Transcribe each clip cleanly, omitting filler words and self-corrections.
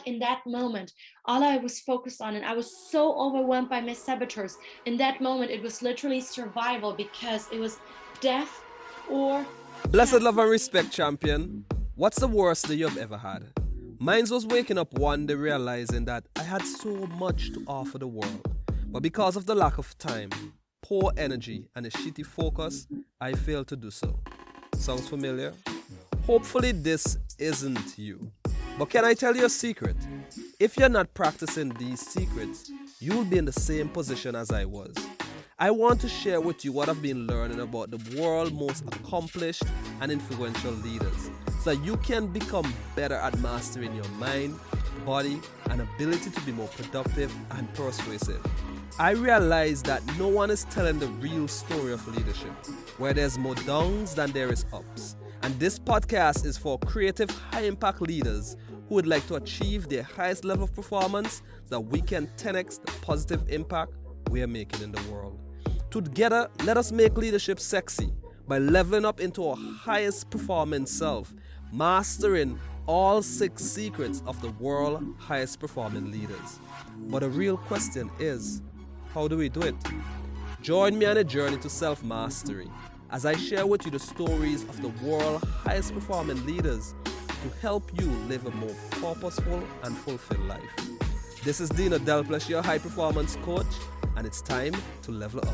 in that moment, all I was focused on, and I was so overwhelmed by my saboteurs. In that moment, it was literally survival because it was death or Blessed love and respect, champion. What's the worst that you've ever had? Mine was waking up one day realizing that I had so much to offer the world, but because of the lack of time, poor energy, and a shitty focus, I failed to do so. Sounds familiar? Hopefully, this isn't you. But can I tell you a secret? If you're not practicing these secrets, you'll be in the same position as I was. I want to share with you what I've been learning about the world's most accomplished and influential leaders so that you can become better at mastering your mind, body, and ability to be more productive and persuasive. I realize that no one is telling the real story of leadership, where there's more downs than there is ups. And this podcast is for creative, high-impact leaders who would like to achieve their highest level of performance so that we can 10x the positive impact we are making in the world. Together, let us make leadership sexy by leveling up into our highest performing self, mastering all 6 secrets of the world's highest performing leaders. But the real question is, how do we do it? Join me on a journey to self-mastery as I share with you the stories of the world's highest performing leaders to help you live a more purposeful and fulfilled life. This is Dino Delplesh, your high performance coach, and it's time to level up.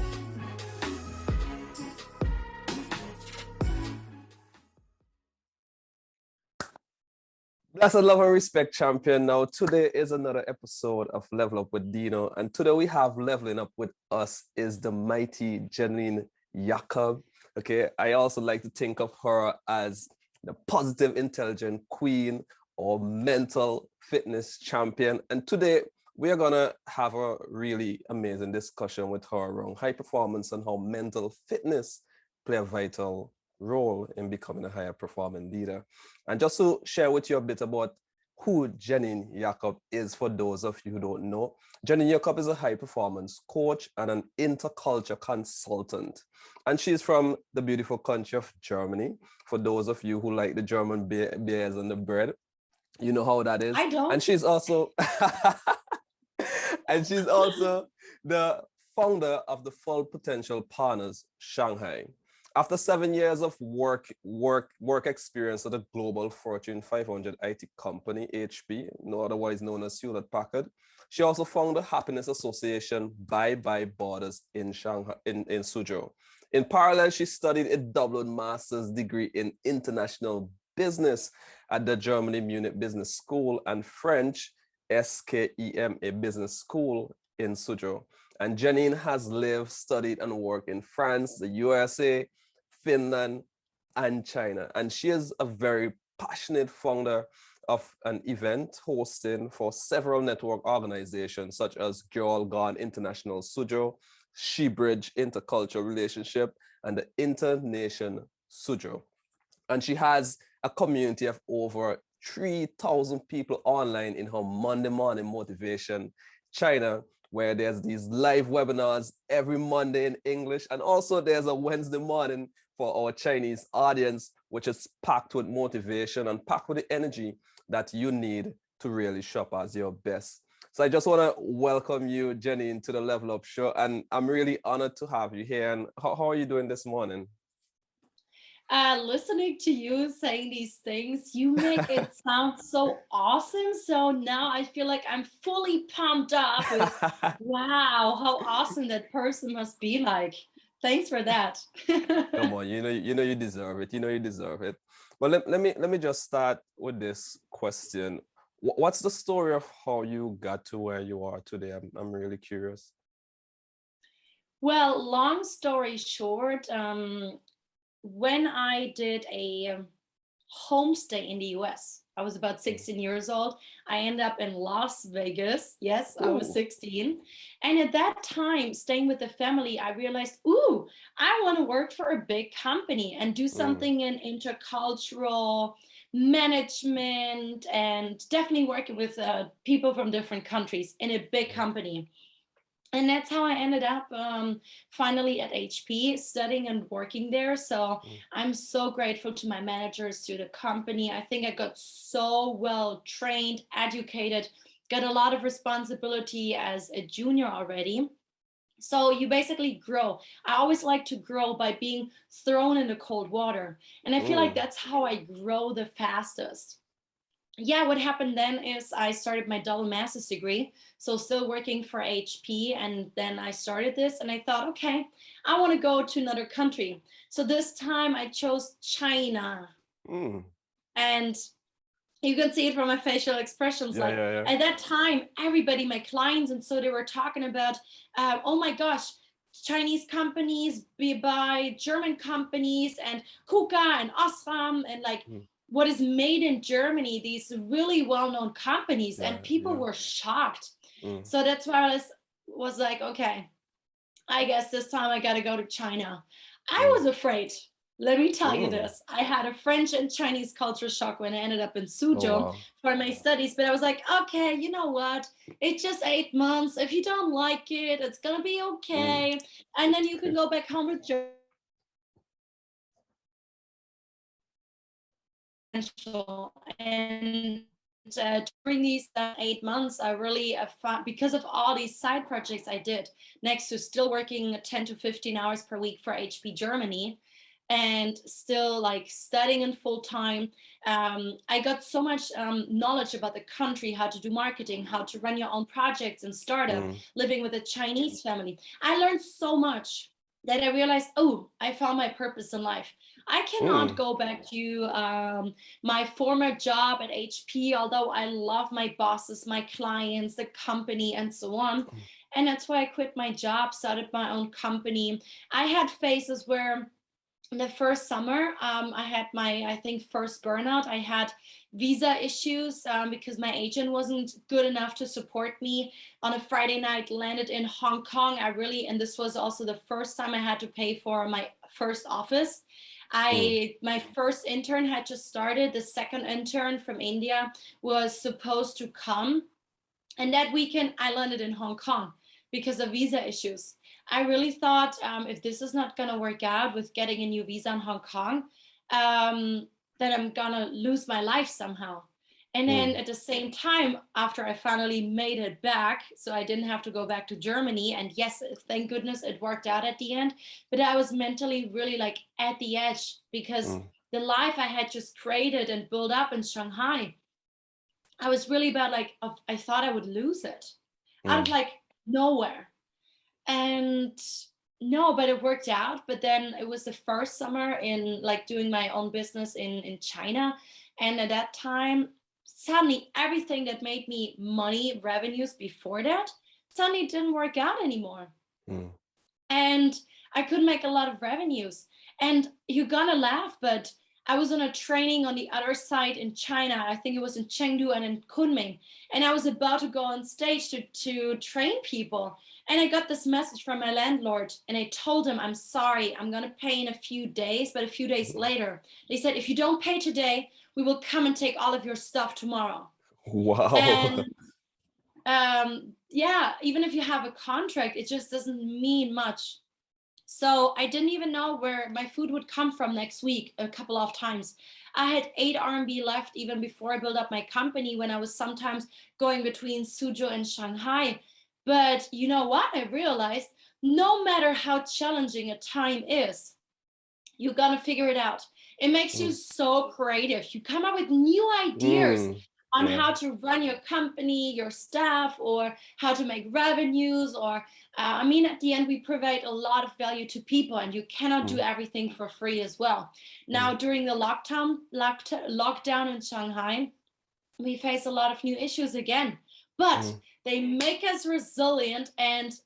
Blessed love and respect, champion. Now, today is another episode of Level Up with Dino, and today we have leveling up with us is the mighty Janine Jakob. Okay, I also like to think of her as the positive, intelligent queen or mental fitness champion. And today we are gonna have a really amazing discussion with her around high performance and how mental fitness play a vital role in becoming a higher performing leader. And just to share with you a bit about who Janine Jakob is for those of you who don't know, Janine Jakob is a high performance coach and an interculture consultant. And she's from the beautiful country of Germany. For those of you who like the German beers and the bread, you know how that is. I don't. And she's also and she's also the founder of the Full Potential Partners Shanghai. After 7 years of work experience at a global Fortune 500 IT company, HP, otherwise known as Hewlett Packard, she also founded the Happiness Association Bye Bye Borders in Shanghai, in Suzhou. In parallel, she studied a double master's degree in international business at the Germany Munich Business School and French SKEM, a business school in Suzhou. And Janine has lived, studied, and worked in France, the USA, Finland, and China. And she is a very passionate founder of an event hosting for several network organizations such as Girl Gone International Suzhou, Shebridge Intercultural Relationship, and the Internation Suzhou. And she has a community of over 3,000 people online in her Monday morning motivation China, where there's these live webinars every Monday in English. And also there's a Wednesday morning for our Chinese audience, which is packed with motivation and packed with the energy that you need to really shop as your best. So I just want to welcome you, Janine, to the Level Up Show. And I'm really honored to have you here. And how are you doing this morning? Listening to you saying these things, you make it sound so awesome. So now I feel like I'm fully pumped up with, wow, how awesome that person must be like. Thanks for that. Come on, you deserve it. You deserve it. But let me just start with this question. What's the story of how you got to where you are today? I'm really curious. Well, long story short, when I did a homestay in the US, I was about 16 years old. I ended up in Las Vegas. Yes, I was 16. And at that time, staying with the family, I realized, I want to work for a big company and do something in intercultural management and definitely working with people from different countries in a big company. And that's how I ended up finally at HP, studying and working there. So I'm so grateful to my managers, to the company. I think I got so well trained, educated, got a lot of responsibility as a junior already. So you basically grow. I always like to grow by being thrown into cold water. And I feel like Mm. that's how I grow the fastest. Yeah, what happened then is I started my double master's degree. So still working for HP. And then I started this and I thought, okay, I want to go to another country. So this time I chose China. Mm. And you can see it from my facial expressions. Yeah, Like yeah, yeah. at that time, everybody, my clients, and so they were talking about, oh my gosh, Chinese companies be by German companies and Kuka and Osram and like Mm. what is made in Germany, these really well-known companies, Yeah, and people yeah. were shocked. Mm. So that's why I was like, okay, I guess this time I got to go to China. I Mm. was afraid. Let me tell you Mm. this. I had a French and Chinese culture shock when I ended up in Oh, Suzhou wow. for my studies, but I was like, okay, you know what? It's just 8 months. If you don't like it, it's going to be Mm. okay. And then you can go back home with potential. And during these 8 months, I really found, because of all these side projects I did, next to still working 10 to 15 hours per week for HP Germany, and still like studying in full time, I got so much knowledge about the country, how to do marketing, how to run your own projects and startup, Mm. living with a Chinese family. I learned so much that I realized, oh, I found my purpose in life. I cannot Mm. go back to my former job at HP, although I love my bosses, my clients, the company, and so on. And that's why I quit my job, started my own company. I had phases where the first summer, I had my, I think, first burnout. I had visa issues because my agent wasn't good enough to support me. On a Friday night, landed in Hong Kong. I really, and this was also the first time I had to pay for my first office. Mm. My first intern had just started. The second intern from India was supposed to come, and that weekend, I landed in Hong Kong because of visa issues. I really thought, if this is not going to work out with getting a new visa in Hong Kong, um, then I'm going to lose my life somehow. And then Mm. at the same time, after I finally made it back, so I didn't have to go back to Germany. And yes, thank goodness it worked out at the end. But I was mentally really like at the edge because Mm. the life I had just created and built up in Shanghai, I was really bad. Like, I thought I would lose it out of Mm. like nowhere. And no, but it worked out. But then it was the first summer in like doing my own business in China. And at that time, suddenly everything that made me money, revenues before that, suddenly didn't work out anymore. Mm. And I could make a lot of revenues. And you're gonna laugh, but I was on a training on the other side in China. I think it was in Chengdu and in Kunming. And I was about to go on stage to train people. And I got this message from my landlord, and I told him, I'm sorry, I'm gonna pay in a few days, but a few days later. They said, if you don't pay today, we will come and take all of your stuff tomorrow. Wow. And yeah, even if you have a contract, it just doesn't mean much. So I didn't even know where my food would come from next week a couple of times. I had 8 RMB left even before I built up my company, when I was sometimes going between Suzhou and Shanghai. But you know what? I realized no matter how challenging a time is, you're gonna figure it out. It makes you Mm. so creative. You come up with new ideas Mm. on Yeah. how to run your company, your staff, or how to make revenues. Or I mean, at the end, we provide a lot of value to people, and you cannot do Mm. everything for free as well. Mm. Now, during the lockdown in Shanghai, we face a lot of new issues again, but Mm. they make us resilient, and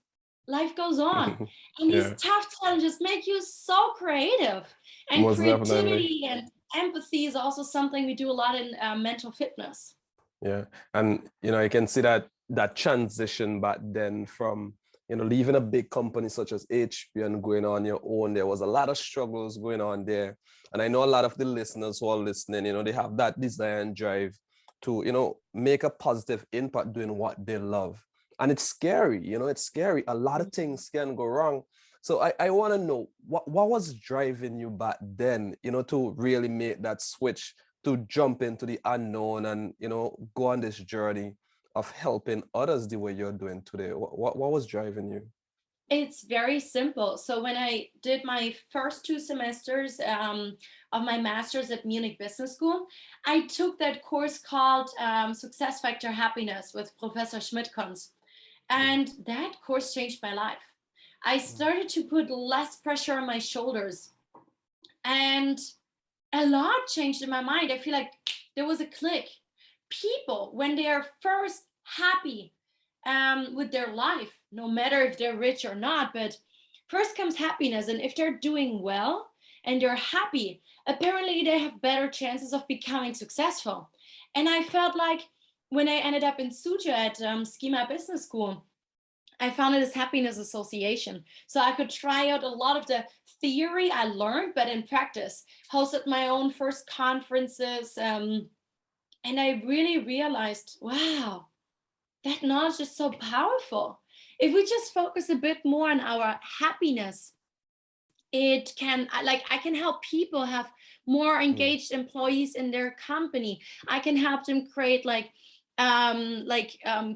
life goes on. And these Yeah, tough challenges make you so creative. And most definitely. creativity and empathy is also something we do a lot in mental fitness. Yeah. And, you can see that transition back then from, leaving a big company such as HP and going on your own. There was a lot of struggles going on there. And I know a lot of the listeners who are listening, they have that desire and drive to, make a positive impact doing what they love. And it's scary, it's scary. A lot of things can go wrong. So I want to know what was driving you back then, to really make that switch, to jump into the unknown and, go on this journey of helping others the way you're doing today. What was driving you? It's very simple. So when I did my first 2 semesters of my master's at Munich Business School, I took that course called Success Factor Happiness with Professor Schmidt-Kons. And that course changed my life. I started to put less pressure on my shoulders, and a lot changed in my mind. I feel like there was a click. People, when they are first happy with their life, no matter if they're rich or not, but first comes happiness. And if they're doing well and they're happy, apparently they have better chances of becoming successful. And I felt like when I ended up in Suzhou at Schema Business School, I founded this happiness association. So I could try out a lot of the theory I learned, but in practice, hosted my own first conferences. And I really realized, wow, that knowledge is so powerful. If we just focus a bit more on our happiness, it can, like, I can help people have more engaged employees in their company. I can help them create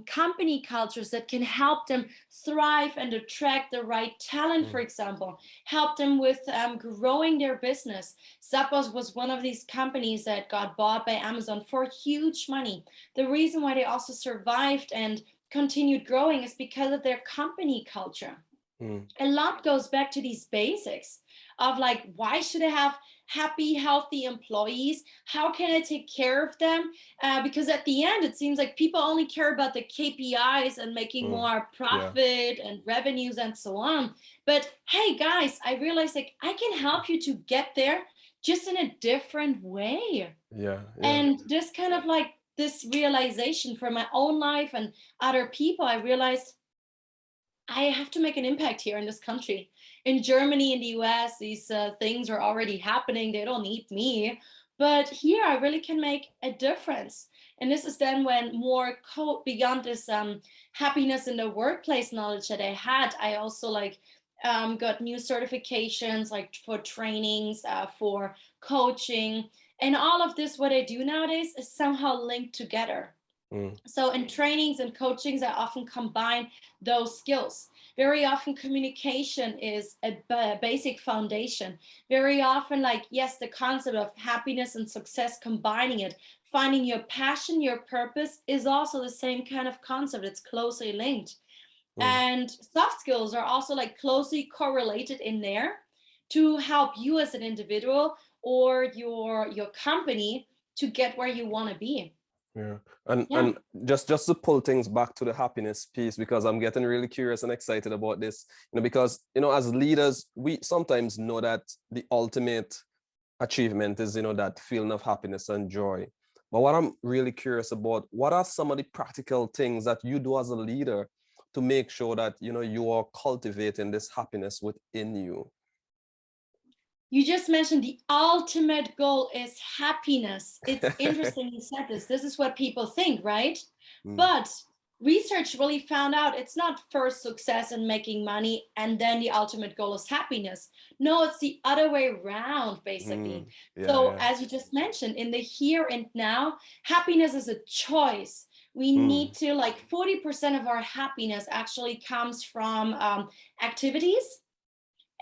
company cultures that can help them thrive and attract the right talent, for example, help them with growing their business. Zappos was one of these companies that got bought by Amazon for huge money. The reason why they also survived and continued growing is because of their company culture. A lot goes back to these basics of like, why should I have happy, healthy employees? How can I take care of them? Because at the end, it seems like people only care about the KPIs and making more profit and revenues and so on. But hey, guys, I realized like I can help you to get there just in a different way. And just kind of like this realization for my own life and other people, I realized I have to make an impact here in this country. In Germany, in the US, these things are already happening. They don't need me. But here I really can make a difference. And this is then when more beyond this happiness in the workplace knowledge that I had, I also got new certifications like for trainings, for coaching. And all of this, what I do nowadays is somehow linked together. So in trainings and coachings, I often combine those skills. Very often communication is a basic foundation. Very often, the concept of happiness and success, combining it, finding your passion, your purpose is also the same kind of concept. It's closely linked. And soft skills are also closely correlated in there to help you as an individual or your company to get where you want to be. And just to pull things back to the happiness piece, because I'm getting really curious and excited about this, because as leaders, we sometimes know that the ultimate achievement is that feeling of happiness and joy. But what I'm really curious about, what are some of the practical things that you do as a leader to make sure that you are cultivating this happiness within you? You just mentioned the ultimate goal is happiness. It's interesting you said this. This is what people think, right? But research really found out it's not first success and making money and then the ultimate goal is happiness. No, it's the other way around, basically. As you just mentioned, in the here and now, happiness is a choice. We need to 40% of our happiness actually comes from activities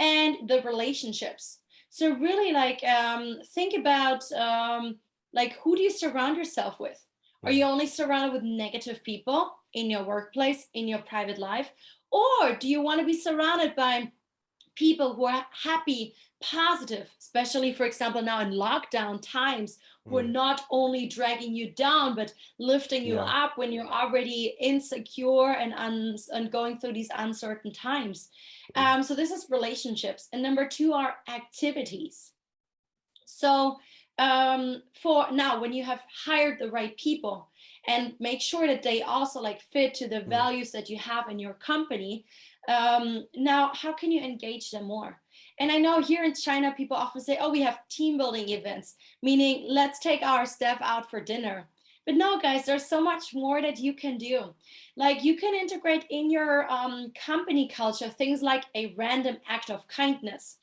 and the relationships. So really think about who do you surround yourself with? Are you only surrounded with negative people in your workplace, in your private life? Or do you want to be surrounded by people who are happy, positive, especially, for example, now in lockdown times, who are not only dragging you down, but lifting you up when you're already insecure and going through these uncertain times. So this is relationships. And number 2 are activities. So for now, when you have hired the right people and make sure that they also fit to the values that you have in your company, now how can you engage them more? And I know here in China, people often say, oh, we have team building events, meaning let's take our staff out for dinner. But no, guys, there's so much more that you can do. Like you can integrate in your company culture things like a random act of kindness.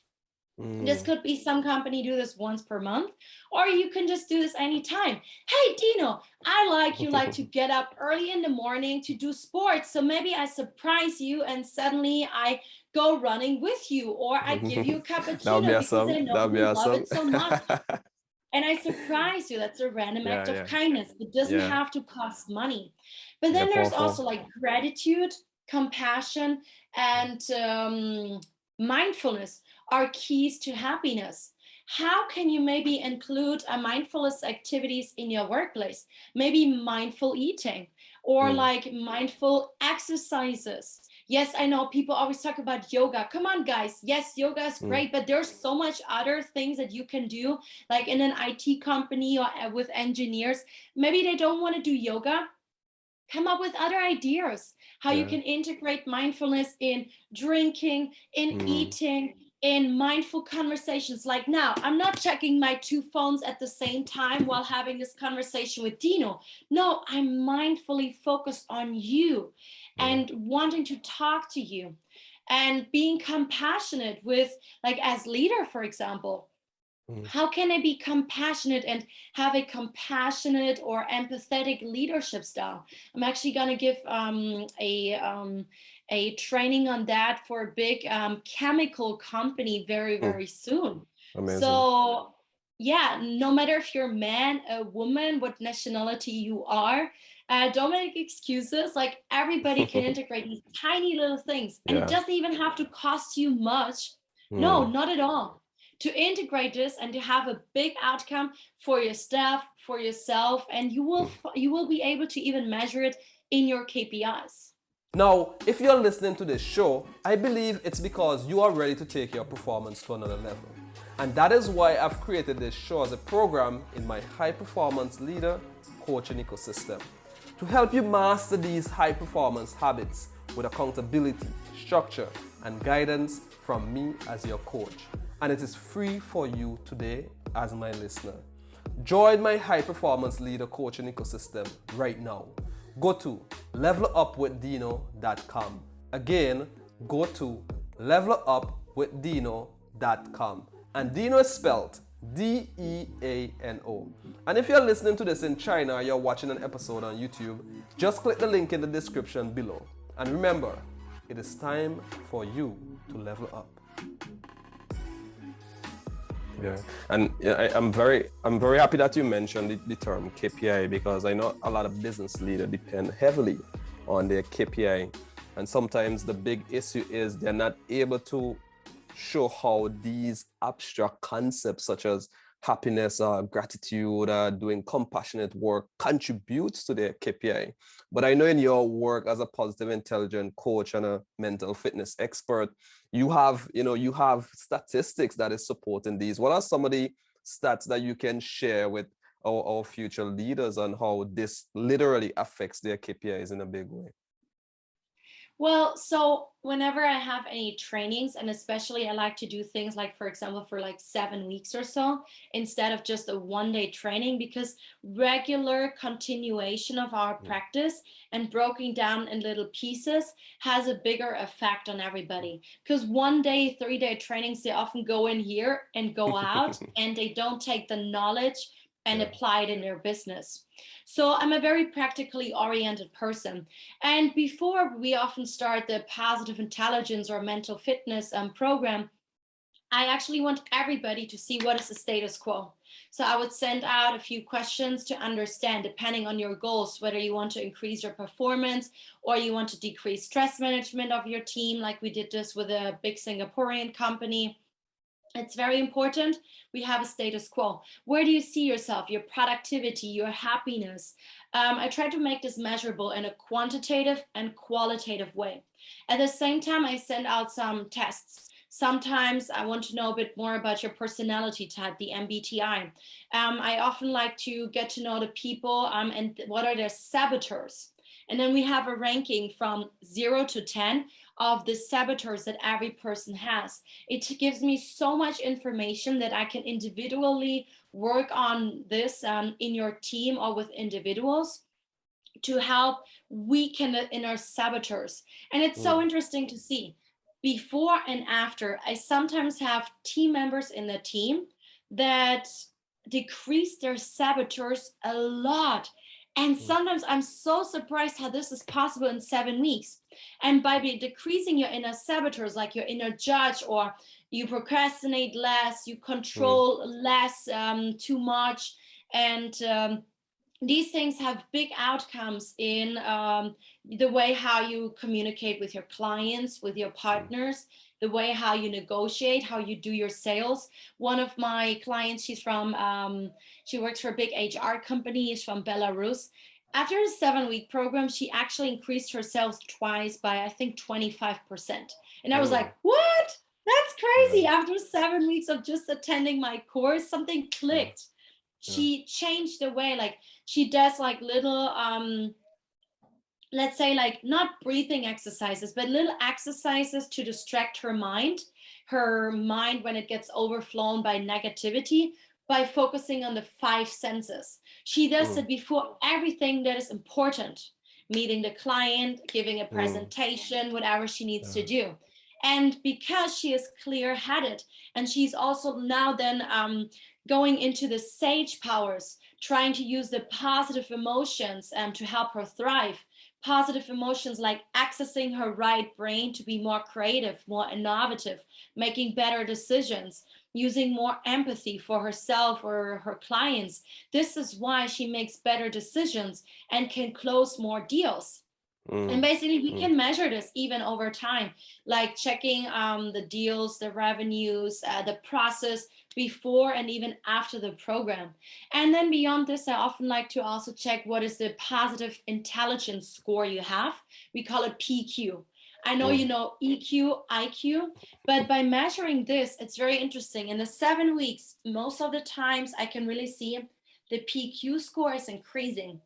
This could be some company do this once per month, or you can just do this anytime. Hey, Dino, I like to get up early in the morning to do sports. So maybe I surprise you and suddenly I go running with you, or I give you a That would be cappuccino because I awesome. know That would be you love awesome. it so much. And I surprise you. That's a random Yeah, act of yeah, kindness. It doesn't yeah, have to cost money. But yeah, then there's also powerful. like gratitude, compassion, and mindfulness are keys to happiness. How can you maybe include a mindfulness activities in your workplace? Maybe mindful eating or Mm, like mindful exercises. Yes, I know people always talk about yoga. Come on, guys. Yes, yoga is mm, great, but there's so much other things that you can do, like in an IT company or with engineers. Maybe they don't want to do yoga. Come up with other ideas how you yeah. can integrate mindfulness in drinking, in Mm, eating, in mindful conversations. Like now, I'm not checking my two phones at the same time while having this conversation with Dino. No, I'm mindfully focused on you yeah. and wanting to talk to you and being compassionate with, like, as leader, for example, Mm, how can I be compassionate and have a compassionate or empathetic leadership style? I'm actually going to give a training on that for a big chemical company very, mm, very soon. amazing. So yeah, no matter if you're a man, a woman, what nationality you are, don't make excuses. Like everybody can integrate these tiny little things, and it Yeah. doesn't even have to cost you much. No, Mm, not at all, to integrate this and to have a big outcome for your staff, for yourself, and mm. you will be able to even measure it in your KPIs. Now, if you're listening to this show, I believe it's because you are ready to take your performance to another level. And that is why I've created this show as a program in my high performance leader coaching ecosystem to help you master these high performance habits with accountability, structure, and guidance from me as your coach. And it is free for you today as my listener. Join my high performance leader coaching ecosystem right now. Go to levelupwithdino.com. Again, go to levelupwithdino.com. And Dino is spelled Deano. And if you're listening to this in China or you're watching an episode on YouTube, just click the link in the description below. And remember, it is time for you to level up. Yeah, and I'm very happy that you mentioned the term KPI, because I know a lot of business leaders depend heavily on their KPI, and sometimes the big issue is they're not able to show how these abstract concepts such as happiness, gratitude, doing compassionate work contributes to their KPI. But I know in your work as a positive intelligence coach and a mental fitness expert, you have statistics that is supporting these. What are some of the stats that you can share with our future leaders on how this literally affects their KPIs in a big way? Well, so whenever I have any trainings, and especially I like to do things like, for example, for like 7 weeks or so, instead of just a 1 day training, because regular continuation of our practice and broken down in little pieces has a bigger effect on everybody. Because 1 day, 3 day trainings, they often go in here and go out, and they don't take the knowledge and Yeah. apply it in their business. So I'm a very practically oriented person. And before we often start the positive intelligence or mental fitness program, I actually want everybody to see what is the status quo. So I would send out a few questions to understand, depending on your goals, whether you want to increase your performance or you want to decrease stress management of your team, like we did this with a big Singaporean company. It's very important we have a status quo. Where do you see yourself, your productivity, your happiness? I try to make this measurable in a quantitative and qualitative way. At the same time, I send out some tests. Sometimes I want to know a bit more about your personality type, the MBTI. I often like to get to know the people and what are their saboteurs. And then we have a ranking from 0 to 10 of the saboteurs that every person has. It gives me so much information that I can individually work on this in your team or with individuals to help weaken the inner saboteurs. And it's so interesting to see before and after. I sometimes have team members in the team that decrease their saboteurs a lot. And sometimes I'm so surprised how this is possible in 7 weeks. And by decreasing your inner saboteurs, like your inner judge, or you procrastinate less, you control less, too much, and these things have big outcomes in the way how you communicate with your clients, with your partners, the way how you negotiate, how you do your sales. One of my clients, she works for a big HR company, is from Belarus. After a 7-week program, she actually increased her sales twice by, I think, 25%. And I was like, what? That's crazy. After 7 weeks of just attending my course, something clicked. She changed the way, like, she does like little let's say, like, not breathing exercises, but little exercises to distract her mind when it gets overflown by negativity, by focusing on the 5 senses. She does it before everything that is important: meeting the client, giving a presentation, whatever she needs to do. And because she is clear-headed, and she's also now then going into the sage powers, trying to use the positive emotions to help her thrive. Positive emotions like accessing her right brain to be more creative, more innovative, making better decisions, using more empathy for herself or her clients. This is why she makes better decisions and can close more deals. And basically, we can measure this even over time, like checking the deals, the revenues, the process before and even after the program. And then beyond this, I often like to also check what is the positive intelligence score you have. We call it PQ. I know you know EQ, IQ, but by measuring this, it's very interesting. In the 7 weeks, most of the times I can really see the PQ score is increasing.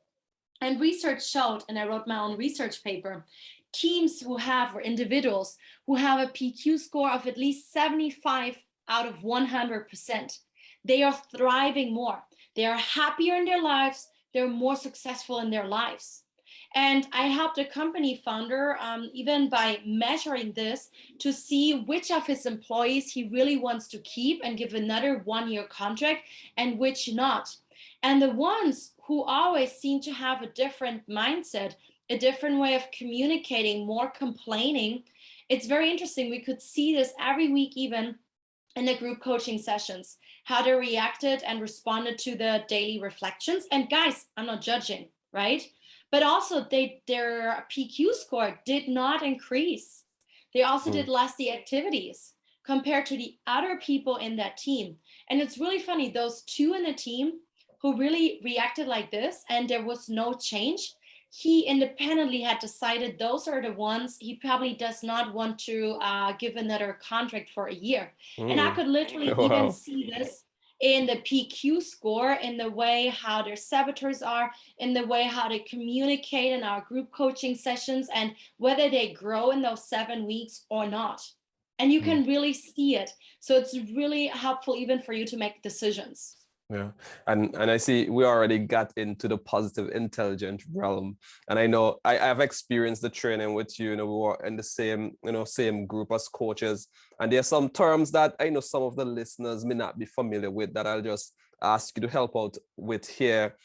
And research showed, and I wrote my own research paper, teams or individuals who have a PQ score of at least 75 out of 100%, they are thriving more. They are happier in their lives. They're more successful in their lives. And I helped a company founder, even by measuring this, to see which of his employees he really wants to keep and give another 1-year contract and which not. And the ones who always seem to have a different mindset, a different way of communicating, more complaining, it's very interesting. We could see this every week, even in the group coaching sessions, how they reacted and responded to the daily reflections. And guys, I'm not judging, right? But also their PQ score did not increase. They also did less the activities compared to the other people in that team. And it's really funny, those 2 in the team who really reacted like this and there was no change, he independently had decided those are the ones he probably does not want to give another contract for a year. And I could literally even see this in the PQ score, in the way how their saboteurs are, in the way how they communicate in our group coaching sessions, and whether they grow in those 7 weeks or not. And you can really see it. So it's really helpful even for you to make decisions. Yeah. And I see we already got into the positive intelligence realm. And I know I've experienced the training with you, we were in the same group as coaches. And there are some terms that I know some of the listeners may not be familiar with that I'll just ask you to help out with here.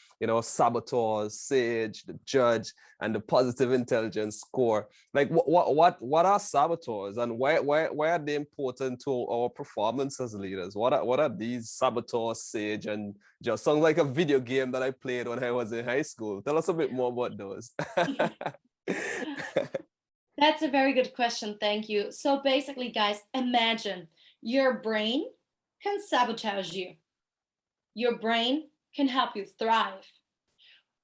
Saboteurs, sage, the judge, and the positive intelligence score. Like what are saboteurs, and why are they important to our performance as leaders? What are these saboteurs, sage, and just sounds like a video game that I played when I was in high school. Tell us a bit more about those. That's a very good question. Thank you. So basically, guys, imagine your brain can sabotage you. Your brain can help you thrive.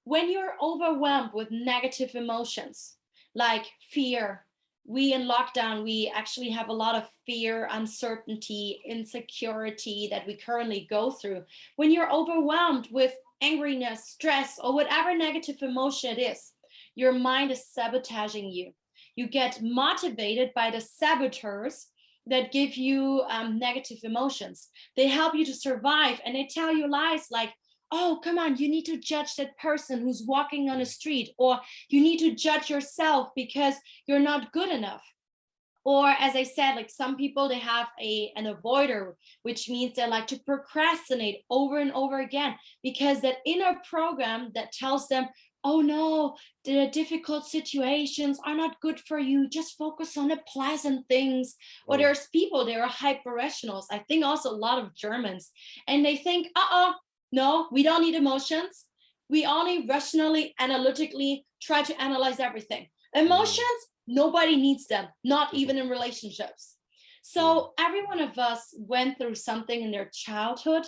When you're overwhelmed with negative emotions like fear, we in lockdown, we actually have a lot of fear, uncertainty, insecurity that we currently go through. When you're overwhelmed with angriness, stress, or whatever negative emotion it is, your mind is sabotaging you. You get motivated by the saboteurs that give you negative emotions. They help you to survive, and they tell you lies like, oh, come on, you need to judge that person who's walking on the street, or you need to judge yourself because you're not good enough. Or as I said, like some people, they have an avoider, which means they like to procrastinate over and over again because that inner program that tells them, oh no, the difficult situations are not good for you. Just focus on the pleasant things. Or there's people, they are hyper rationals. I think also a lot of Germans, and they think, no, we don't need emotions. We only rationally, analytically try to analyze everything. Emotions, nobody needs them, not even in relationships. So every one of us went through something in their childhood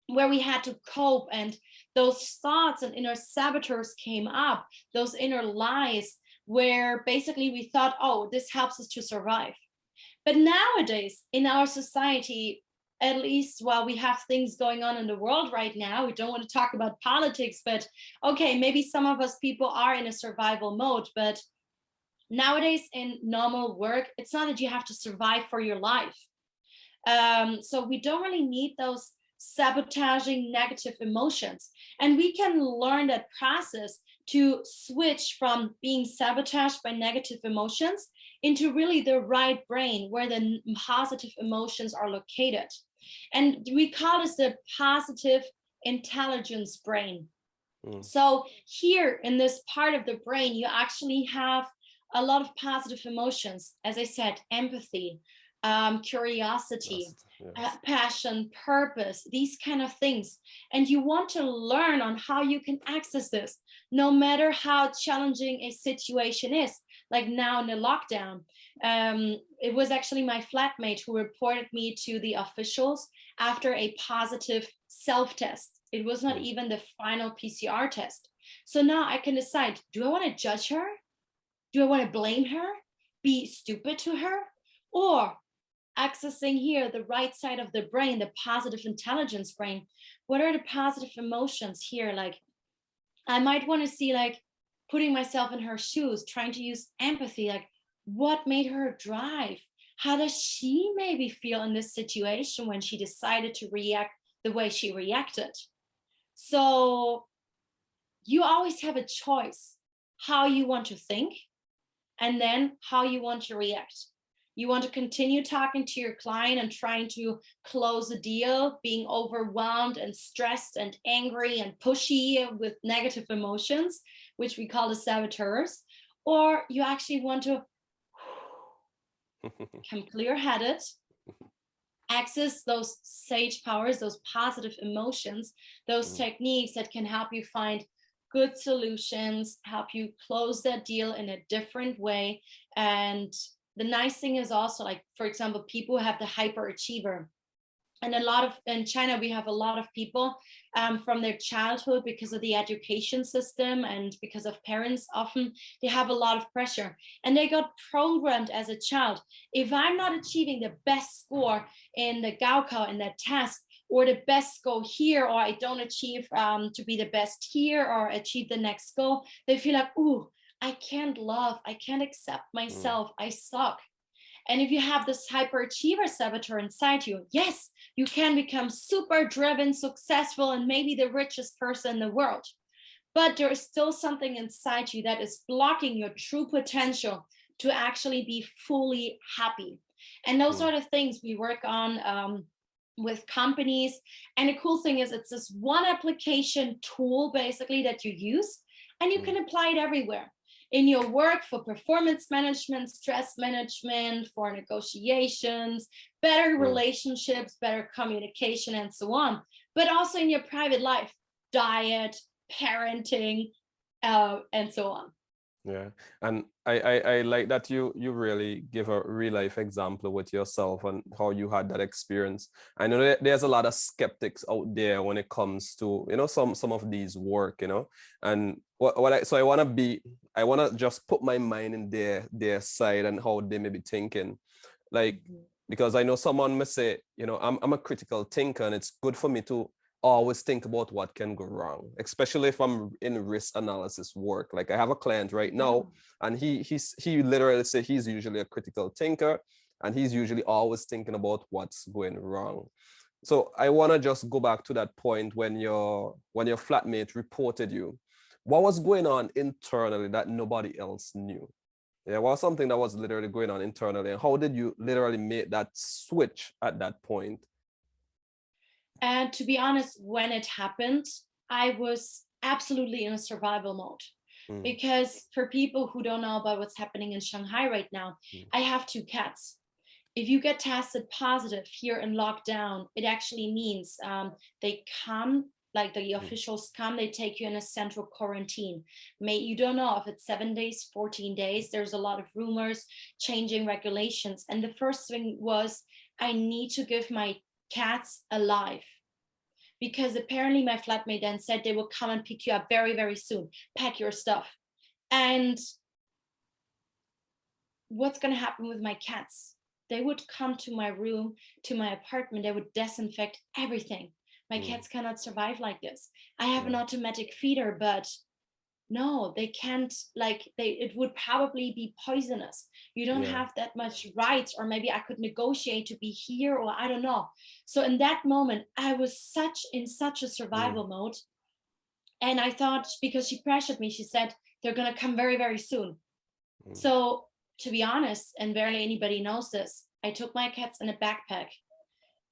where we had to cope, and those thoughts and inner saboteurs came up, those inner lies, where basically we thought, oh, this helps us to survive. But nowadays in our society, at least while we have things going on in the world right now, we don't want to talk about politics, but okay, maybe some of us people are in a survival mode, but nowadays in normal work, it's not that you have to survive for your life. So we don't really need those sabotaging negative emotions. And we can learn that process to switch from being sabotaged by negative emotions into really the right brain where the positive emotions are located. And we call this the positive intelligence brain. So here in this part of the brain, you actually have a lot of positive emotions. As I said, empathy, curiosity, passion, purpose, these kind of things. And you want to learn on how you can access this, no matter how challenging a situation is. Like now in the lockdown, it was actually my flatmate who reported me to the officials after a positive self-test. It was not even the final PCR test. So now I can decide, do I want to judge her? Do I want to blame her? Be stupid to her? Or accessing here the right side of the brain, the positive intelligence brain, what are the positive emotions here? Like I might want to see, like, putting myself in her shoes, trying to use empathy, like what made her drive? How does she maybe feel in this situation when she decided to react the way she reacted? So you always have a choice how you want to think and then how you want to react. You want to continue talking to your client and trying to close a deal, being overwhelmed and stressed and angry and pushy with negative emotions, which we call the saboteurs, or you actually want to come clear-headed, access those sage powers, those positive emotions, those techniques that can help you find good solutions, help you close that deal in a different way. And the nice thing is also, like, for example, people who have the hyperachiever. And in China, we have a lot of people from their childhood, because of the education system and because of parents, often they have a lot of pressure and they got programmed as a child. If I'm not achieving the best score in the Gaokao in that test, or the best goal here, or I don't achieve to be the best here or achieve the next goal, they feel like, ooh, I can't love, I can't accept myself, I suck. And if you have this hyperachiever saboteur inside you, yes, you can become super driven, successful, and maybe the richest person in the world. But there is still something inside you that is blocking your true potential to actually be fully happy. And those are the things we work on with companies. And the cool thing is, it's this one application tool basically that you use, and you can apply it everywhere. In your work, for performance management, stress management, for negotiations, better relationships, better communication, and so on. But also in your private life, diet, parenting, and so on. Yeah, and I like that you really give a real life example with yourself and how you had that experience. I know that there's a lot of skeptics out there when it comes to, you know, some of these work, you know, and I want to just put my mind in their side and how they may be thinking, like, because I know someone may say, you know, I'm a critical thinker and it's good for me to always think about what can go wrong, especially if I'm in risk analysis work. Like I have a client right now, and he literally said he's usually a critical thinker, and he's usually always thinking about what's going wrong. So I want to just go back to that point when your flatmate reported you. What was going on internally that nobody else knew? Yeah, what was something that was literally going on internally, and how did you literally make that switch at that point? And to be honest, when it happened, I was absolutely in a survival mode. Because for people who don't know about what's happening in Shanghai right now, I have 2 cats. If you get tested positive here in lockdown, it actually means they come, like the officials come, they take you in a central quarantine. You don't know if it's 7 days, 14 days. There's a lot of rumors, changing regulations. And the first thing was, I need to give my cats alive, because apparently my flatmate then said they will come and pick you up very, very soon. Pack your stuff. And what's going to happen with my cats? They would come to my room, to my apartment. They would disinfect everything. My cats cannot survive like this. I have an automatic feeder, but no, they can't. It would probably be poisonous. You don't have that much rights, or maybe I could negotiate to be here, or I don't know. So in that moment, I was in such a survival mode. And I thought, because she pressured me, she said, they're going to come very, very soon. So to be honest, and barely anybody knows this, I took my cats in a backpack.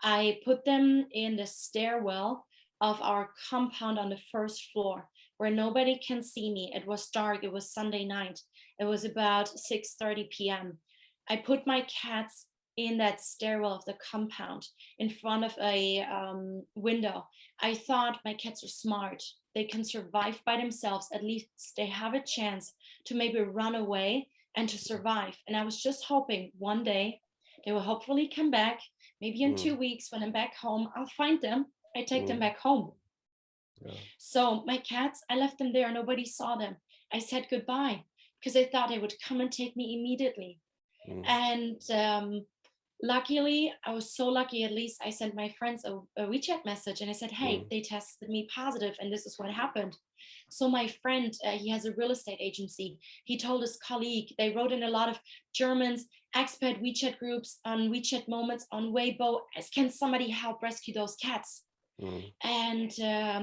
I put them in the stairwell of our compound on the first floor, where nobody can see me. It was dark. It was Sunday night. It was about 6:30 p.m. I put my cats in that stairwell of the compound in front of a window. I thought, my cats are smart. They can survive by themselves. At least they have a chance to maybe run away and to survive. And I was just hoping one day they will hopefully come back. Maybe in 2 weeks, when I'm back home, I'll find them. I take them back home. So my cats, I left them there. Nobody saw them. I said goodbye, because I thought they would come and take me immediately. And luckily, I was so lucky, at least I sent my friends a WeChat message, and I said, hey, they tested me positive and this is what happened. So my friend, he has a real estate agency. He told his colleague, they wrote in a lot of Germans, expat WeChat groups, on WeChat moments, on Weibo, can somebody help rescue those cats? And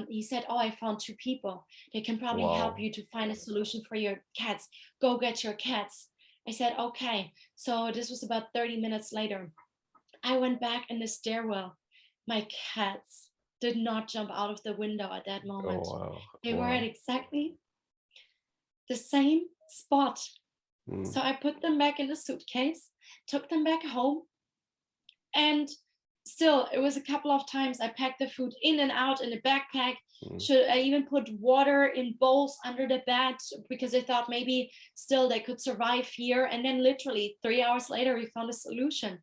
he said, oh, I found 2 people. They can probably help you to find a solution for your cats. Go get your cats. I said, okay. So this was about 30 minutes later. I went back in the stairwell. My cats did not jump out of the window at that moment. They were at exactly the same spot. So I put them back in the suitcase, took them back home, and still, it was a couple of times I packed the food in and out in a backpack. Should I even put water in bowls under the bed, because I thought maybe still they could survive here. And then literally 3 hours later, we found a solution.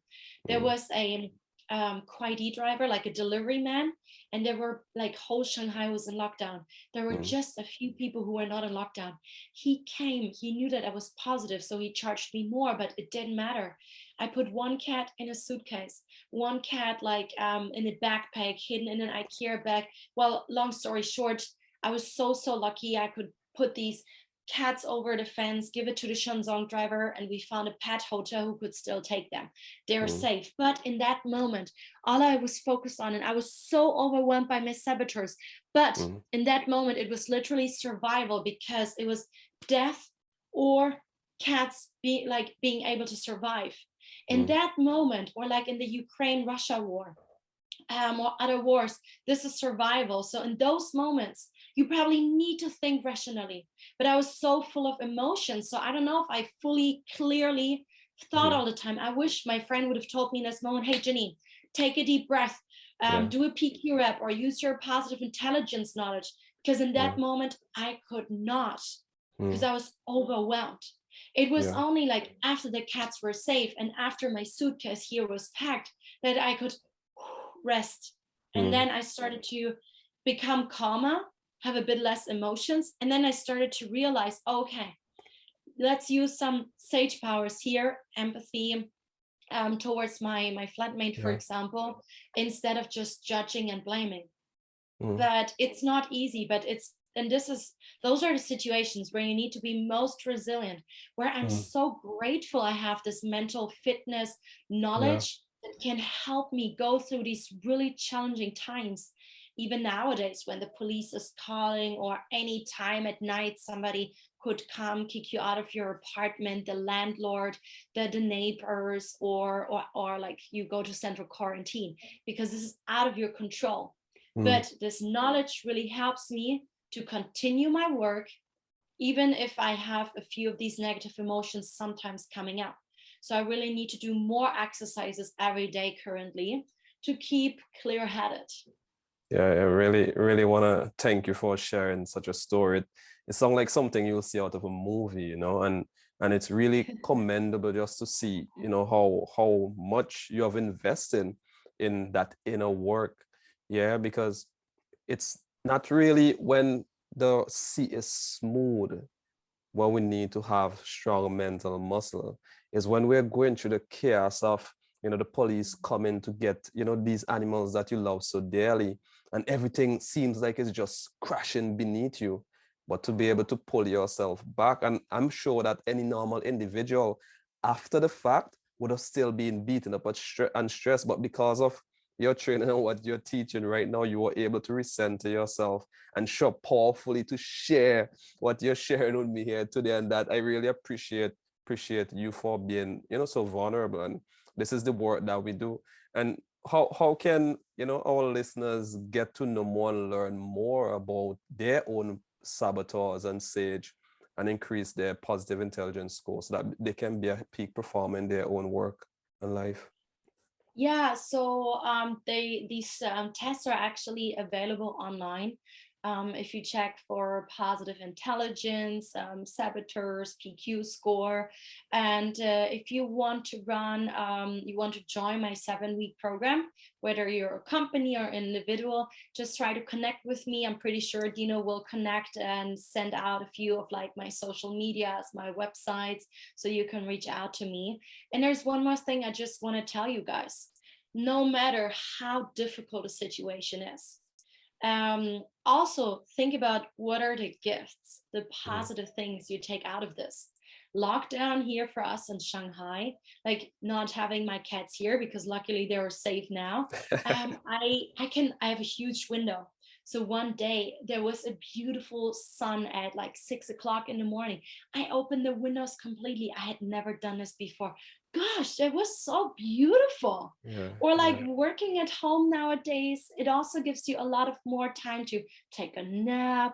There was a Kuwaiti driver, like a delivery man, and there were, like, whole Shanghai was in lockdown. There were just a few people who were not in lockdown. He came, he knew that I was positive, so he charged me more, but it didn't matter. I put 1 cat in a suitcase, 1 cat in a backpack, hidden in an IKEA bag. Well, long story short, I was so lucky. I could put these cats over the fence, give it to the Shenzong driver, and we found a pet hotel who could still take them. They're safe. But in that moment, all I was focused on, and I was so overwhelmed by my saboteurs, but in that moment, it was literally survival, because it was death or cats being able to survive. In that moment, or like in the Ukraine-Russia war, or other wars, this is survival. So in those moments, you probably need to think rationally. But I was so full of emotions. So I don't know if I fully, clearly thought all the time. I wish my friend would have told me in this moment, hey, Janine, take a deep breath, do a PQ rep, or use your positive intelligence knowledge. Because in that moment, I could not, because I was overwhelmed. It was only like after the cats were safe and after my suitcase here was packed that I could rest. And then I started to become calmer, have a bit less emotions. And then I started to realize, okay, let's use some sage powers here, empathy towards my flatmate, for example, instead of just judging and blaming. But it's not easy, but those are the situations where you need to be most resilient, where I'm so grateful I have this mental fitness Yeah. knowledge that can help me go through these really challenging times. Even nowadays, when the police is calling, or any time at night, somebody could come kick you out of your apartment, the landlord, the neighbors, or like you go to central quarantine, because this is out of your control. But this knowledge really helps me to continue my work, even if I have a few of these negative emotions sometimes coming up. So I really need to do more exercises every day currently to keep clear-headed. Yeah, I really, really want to thank you for sharing such a story. It sounds like something you'll see out of a movie, and it's really commendable just to see, how much you have invested in that inner work. Yeah, because it's not really when the sea is smooth when we need to have strong mental muscle. Is when we're going through the chaos of, the police coming to get, these animals that you love so dearly, and everything seems like it's just crashing beneath you. But to be able to pull yourself back, and I'm sure that any normal individual after the fact would have still been beaten up and stressed, but because of your training and what you're teaching right now, you were able to recenter yourself and show powerfully to share what you're sharing with me here today. And that I really appreciate you for being, so vulnerable. And this is the work that we do. And how can, our listeners get to know more and learn more about their own saboteurs and sage, and increase their positive intelligence score so that they can be a peak performer in their own work and life? Yeah, so these tests are actually available online. If you check for positive intelligence, saboteurs, PQ score, and if you want to you want to join my 7-week program, whether you're a company or individual, just try to connect with me. I'm pretty sure Dino will connect and send out a few of like my social medias, my websites, so you can reach out to me. And there's one more thing I just want to tell you guys. No matter how difficult a situation is, also think about what are the gifts, the positive things you take out of this. Lockdown here for us in Shanghai, like not having my cats here because luckily they are safe now. I have a huge window. So one day there was a beautiful sun at like 6 o'clock in the morning. I opened the windows completely. I had never done this before. Gosh, it was so beautiful. Yeah, Or like yeah. working at home nowadays, it also gives you a lot of more time to take a nap,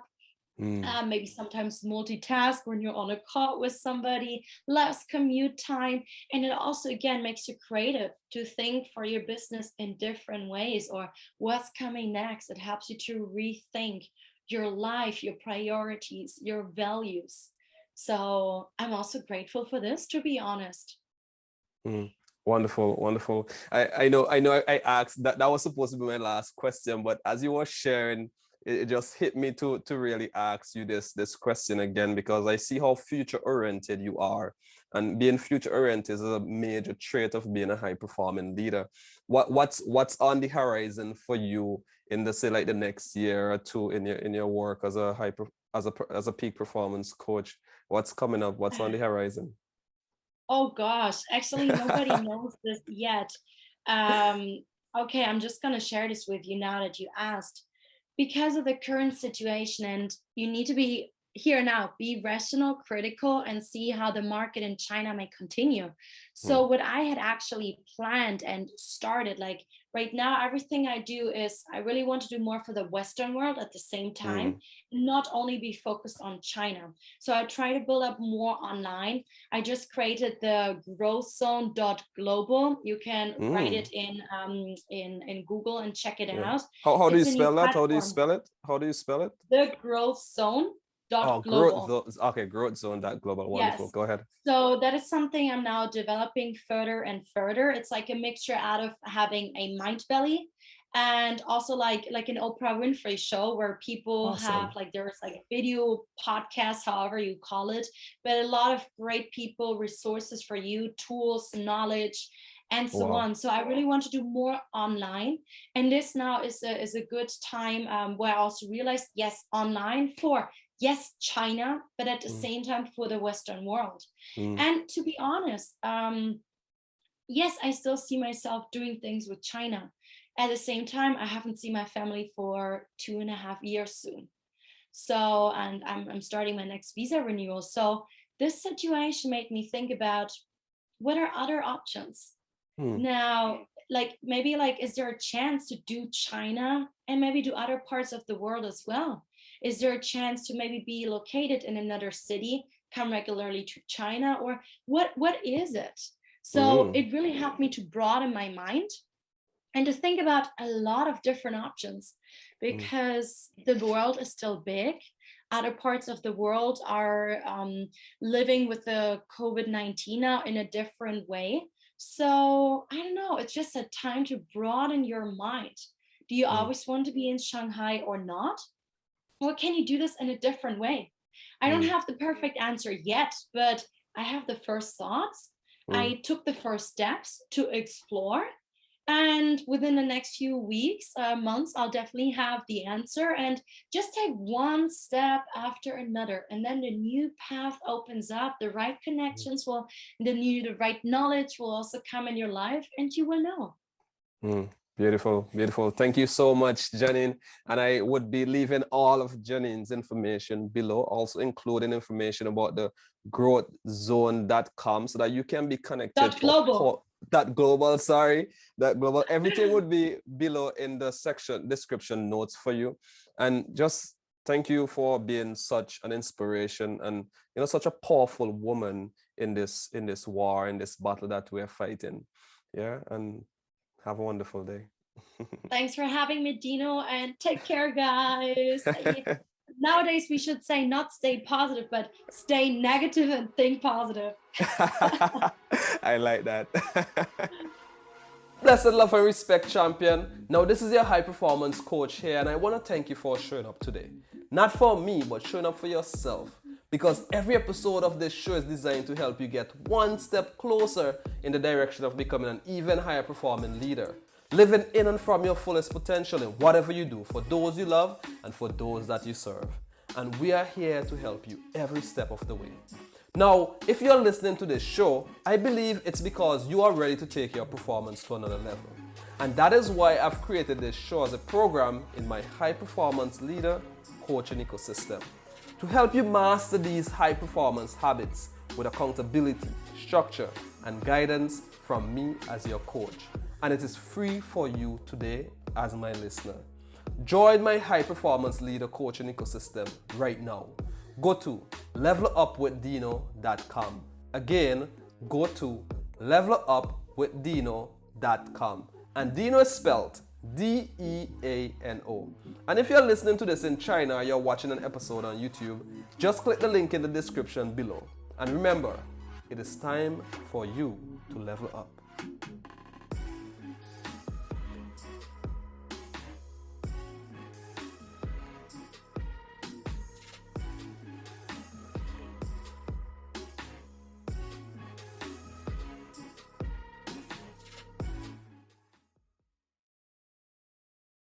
maybe sometimes multitask when you're on a call with somebody, less commute time. And it also, again, makes you creative to think for your business in different ways, or what's coming next. It helps you to rethink your life, your priorities, your values. So I'm also grateful for this, to be honest. Wonderful, wonderful. I asked that was supposed to be my last question, but as you were sharing, it just hit me to really ask you this question again, because I see how future oriented you are, and being future oriented is a major trait of being a high performing leader. What's on the horizon for you in the, say, like the next year or two in your work as a as a peak performance coach? What's coming up? What's on the horizon? Oh gosh, actually nobody knows this yet. Um, okay, I'm just gonna share this with you now that you asked. Because of the current situation, and you need to be here now, be rational, critical, and see how the market in China may continue. Mm, So what I had actually planned and started, like right now, everything I do is I really want to do more for the Western world at the same time, mm, not only be focused on China. So I try to build up more online. I just created the growth zone global. You can write mm. it in Google and check it Yeah. out. How do you It's a new spell that? How do you platform, spell it? How do you spell it? the growth zone Oh, global. okay, growth zone that global. Wonderful. Yes. Go ahead. So that is something I'm now developing further and further. It's like a mixture out of having a Mindvalley and also like an Oprah Winfrey show where people have Awesome. like there's like video podcasts, however you call it, but a lot of great people, resources for you, tools, knowledge. and so on. So I really want to do more online. And this now is a good time where I also realized, yes, online for, yes, China, but at the same time for the Western world. And to be honest, yes, I still see myself doing things with China. At the same time, I haven't seen my family for 2.5 years soon. So, and I'm starting my next visa renewal. So this situation made me think about, what are other options? Now, like maybe like, is there a chance to do China and maybe do other parts of the world as well? Is there a chance to maybe be located in another city, come regularly to China, or what is it? So it really helped me to broaden my mind and to think about a lot of different options, because the world is still big. Other parts of the world are living with the COVID-19 now in a different way. So I don't know, it's just a time to broaden your mind. Do you always want to be in Shanghai or not? Or can you do this in a different way? I don't have the perfect answer yet, but I have the first thoughts. I took the first steps to explore. And within the next few weeks, months, I'll definitely have the answer, and just take one step after another. And then the new path opens up, the right connections will, the right knowledge will also come in your life, and you will know. Beautiful, beautiful. Thank you so much, Janine. And I would be leaving all of Janine's information below, also including information about the growthzone.com, so that you can be connected. .global. That global. Everything would be below in the description notes for you. And just thank you for being such an inspiration and such a powerful woman in this war, in this battle that we're fighting. Yeah, and have a wonderful day. Thanks for having me, Dino, and take care, guys. Nowadays, we should say not stay positive, but stay negative and think positive. I like that. Blessed love and respect, champion. Now, this is your high performance coach here, and I want to thank you for showing up today. Not for me, but showing up for yourself. Because every episode of this show is designed to help you get one step closer in the direction of becoming an even higher performing leader. Living in and from your fullest potential in whatever you do, for those you love and for those that you serve. And we are here to help you every step of the way. Now, if you're listening to this show, I believe it's because you are ready to take your performance to another level. And that is why I've created this show as a program in my high performance leader coaching ecosystem, to help you master these high performance habits with accountability, structure, and guidance from me as your coach. And it is free for you today as my listener. Join my high performance leader coaching ecosystem right now. Go to levelupwithdino.com. Again, go to levelupwithdino.com. And Dino is spelled D-E-A-N-O. And if you're listening to this in China or you're watching an episode on YouTube, just click the link in the description below. And remember, it is time for you to level up.